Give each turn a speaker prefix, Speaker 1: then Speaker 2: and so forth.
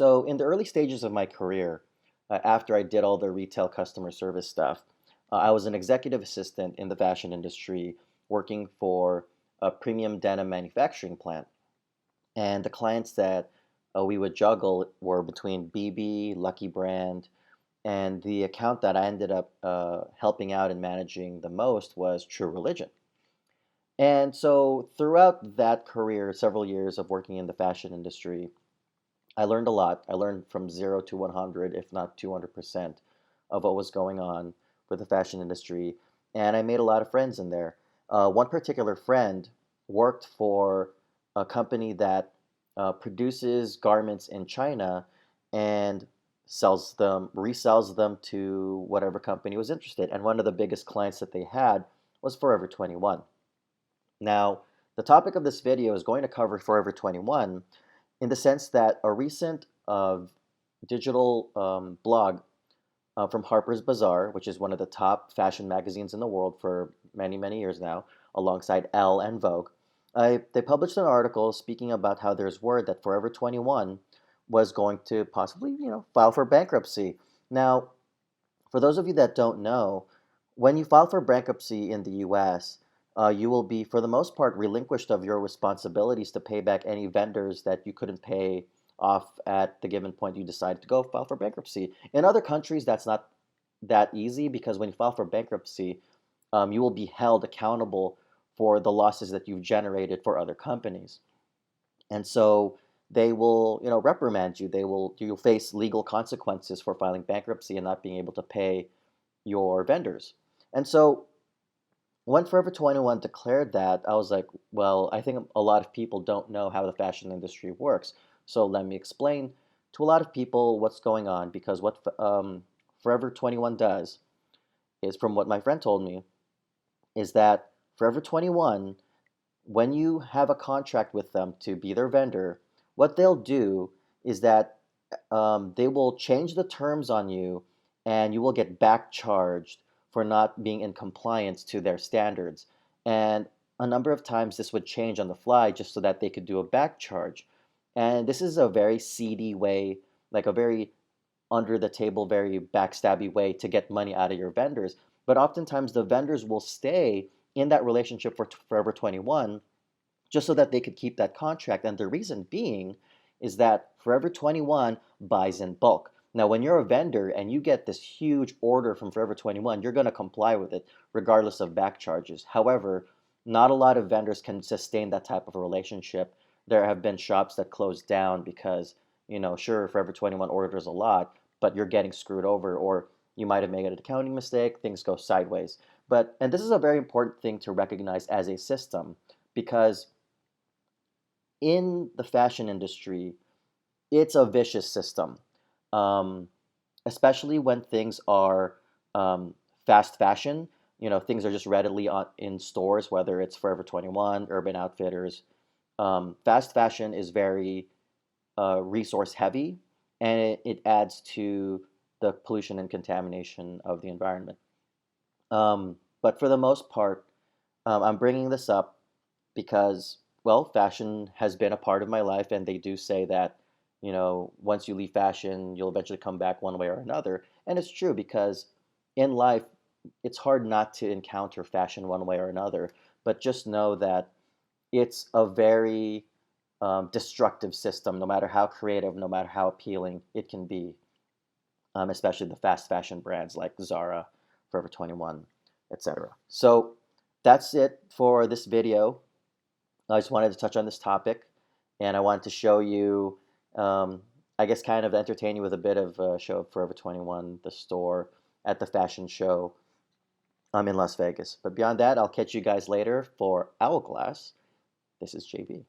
Speaker 1: So, in the early stages of my career, after I did all the retail customer service stuff, I was an executive assistant in the fashion industry working for a premium denim manufacturing plant. And the clients that we would juggle were between BB, Lucky Brand, and the account that I ended up helping out and managing the most was True Religion. And so, throughout that career, several years of working in the fashion industry, I learned a lot. I learned from 0 to 100, if not 200% of what was going on with the fashion industry. And I made a lot of friends in there. One particular friend worked for a company that produces garments in China and sells them, resells them to whatever company was interested. And one of the biggest clients that they had was Forever 21. Now, the topic of this video is going to cover Forever 21 in the sense that a recent digital blog from Harper's Bazaar, which is one of the top fashion magazines in the world for many, many years now, alongside Elle and Vogue, they published an article speaking about how there's word that Forever 21 was going to possibly, file for bankruptcy. Now, for those of you that don't know, when you file for bankruptcy in the US, you will be, for the most part, relinquished of your responsibilities to pay back any vendors that you couldn't pay off at the given point you decided to go file for bankruptcy. In other countries, that's not that easy because when you file for bankruptcy, you will be held accountable for the losses that you've generated for other companies. And so they will, reprimand you. You'll face legal consequences for filing bankruptcy and not being able to pay your vendors. And so when Forever 21 declared that, I was like, well, I think a lot of people don't know how the fashion industry works. So let me explain to a lot of people what's going on because what Forever 21 does is, from what my friend told me, is that Forever 21, when you have a contract with them to be their vendor, what they'll do is that they will change the terms on you and you will get back charged for not being in compliance to their standards. And a number of times this would change on the fly just so that they could do a back charge. And this is a very seedy way, like a very under the table, very backstabby way to get money out of your vendors. But oftentimes the vendors will stay in that relationship for Forever 21 just so that they could keep that contract. And the reason being is that Forever 21 buys in bulk. Now, when you're a vendor and you get this huge order from Forever 21, you're going to comply with it regardless of back charges. However, not a lot of vendors can sustain that type of a relationship. There have been shops that closed down because, sure, Forever 21 orders a lot, but you're getting screwed over, or you might have made an accounting mistake, things go sideways. And this is a very important thing to recognize as a system because in the fashion industry, it's a vicious system, um, especially when things are fast fashion. Things are just readily in stores, whether it's Forever 21, Urban Outfitters. Fast fashion is very resource heavy, and it adds to the pollution and contamination of the environment. But for the most part, I'm bringing this up because, well, fashion has been a part of my life, and they do say that, once you leave fashion, you'll eventually come back one way or another. And it's true because in life, it's hard not to encounter fashion one way or another. But just know that it's a very destructive system, no matter how creative, no matter how appealing it can be, especially the fast fashion brands like Zara, Forever 21, etc. So that's it for this video. I just wanted to touch on this topic, and I wanted to show you, I guess, kind of entertain you with a bit of a show of Forever 21, the store at the fashion show in Las Vegas. But beyond that, I'll catch you guys later for Hourglass. This is JB.